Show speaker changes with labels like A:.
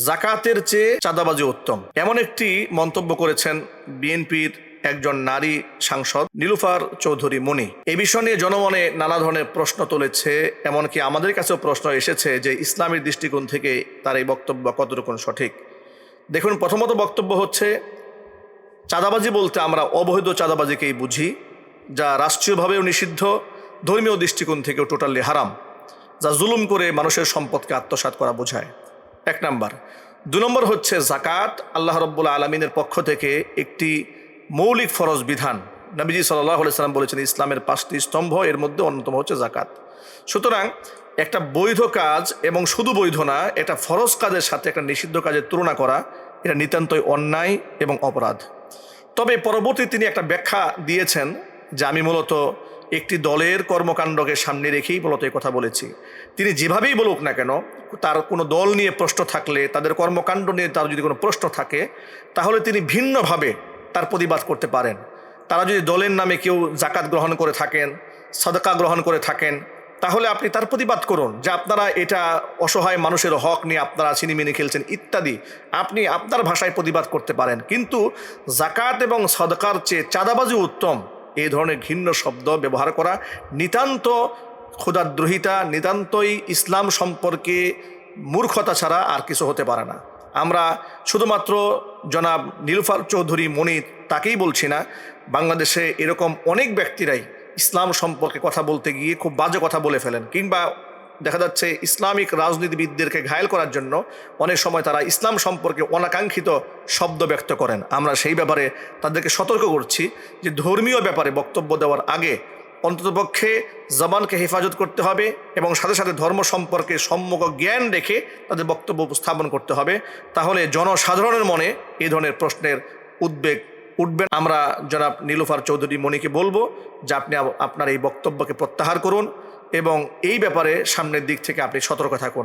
A: জাকাতের চেয়ে চাঁদাবাজি উত্তম, এমন একটি মন্তব্য করেছেন বিএনপির একজন নারী সাংসদ নীলুফার চৌধুরী মনি। এই বিষয় নিয়ে জনমনে নানা ধরনের প্রশ্ন তুলেছে, এমনকি আমাদের কাছেও প্রশ্ন এসেছে যে ইসলামের দৃষ্টিকোণ থেকে তার এই বক্তব্য কতটুকু সঠিক। দেখুন, প্রথমত বক্তব্য হচ্ছে, চাঁদাবাজি বলতে আমরা অবৈধ চাঁদাবাজিকেই বুঝি, যা রাষ্ট্রীয়ভাবেও নিষিদ্ধ, ধর্মীয় দৃষ্টিকোণ থেকেও টোটালি হারাম, যা জুলুম করে মানুষের সম্পদকে আত্মসাৎ করা বোঝায়। 1 নম্বর। 2 নম্বর হচ্ছে জাকাত আল্লাহ রাব্বুল আলামিনের পক্ষ থেকে একটি মৌলিক ফরজ বিধান। নবীজি সাল্লাল্লাহু আলাইহি সাল্লাম বলেছেন ইসলামের 5টি স্তম্ভ, এর মধ্যে অন্যতম হচ্ছে জাকাত। সুতরাং একটা বৈধ কাজ, এবং শুধু বৈধ না, এটা ফরজ কাজের সাথে একটা নিষিদ্ধ কাজের তুলনা করা, এটা নিতান্তই অন্যায় এবং অপরাধ। তবে পরবর্তী তিনি একটা ব্যাখ্যা দিয়েছেন যে আমি মূলত একটি দলের কর্মকাণ্ডকে সামনে রেখেই মূলত এই কথা বলেছি। তিনি যেভাবেই বলুক না কেন, তার কোনো দল নিয়ে প্রশ্ন থাকলে, তাদের কর্মকাণ্ড নিয়ে তার যদি কোনো প্রশ্ন থাকে, তাহলে তিনি ভিন্নভাবে তার প্রতিবাদ করতে পারেন। তারা যদি দলের নামে কেউ জাকাত গ্রহণ করে থাকেন, সাদকা গ্রহণ করে থাকেন, তাহলে আপনি তার প্রতিবাদ করুন যে আপনারা এটা অসহায় মানুষের হক নিয়ে আপনারা ছিনিমিনি খেলছেন ইত্যাদি। আপনি আপনার ভাষায় প্রতিবাদ করতে পারেন, কিন্তু জাকাত এবং সাদকার চেয়ে চাঁদাবাজি উত্তম, এই ধরনের ঘৃণ্য শব্দ ব্যবহার করা নিতান্ত খোদাদ্রোহিতা, নিতান্তই ইসলাম সম্পর্কে মূর্খতা ছাড়া আর কিছু হতে পারে না। আমরা শুধুমাত্র জনাব নীলুফার চৌধুরী মনি তাকেই বলছি না, বাংলাদেশে এরকম অনেক ব্যক্তিরাই ইসলাম সম্পর্কে কথা বলতে গিয়ে খুব বাজে কথা বলে ফেলেন, কিংবা দেখা যাচ্ছে ইসলামিক রাজনীতিবিদদেরকে ঘায়েল করার জন্য অনেক সময় তারা ইসলাম সম্পর্কে অনাকাঙ্ক্ষিত শব্দ ব্যক্ত করেন। আমরা সেই ব্যাপারে তাদেরকে সতর্ক করছি যে ধর্মীয় ব্যাপারে বক্তব্য দেওয়ার আগে অন্ততপক্ষে জবানকে হেফাজত করতে হবে, এবং সাথে সাথে ধর্ম সম্পর্কে সম্যক জ্ঞান রেখে তাদের বক্তব্য উপস্থাপন করতে হবে। তাহলে জনসাধারণের মনে এই ধরনের প্রশ্নের উদ্বেগ উঠবে। আমরা জনাব নীলুফার চৌধুরী মনিকে বলবো যে আপনি আপনার এই বক্তব্যকে প্রত্যাহার করুন, এবং এই ব্যাপারে সামনের দিক থেকে আপনি সতর্ক থাকুন।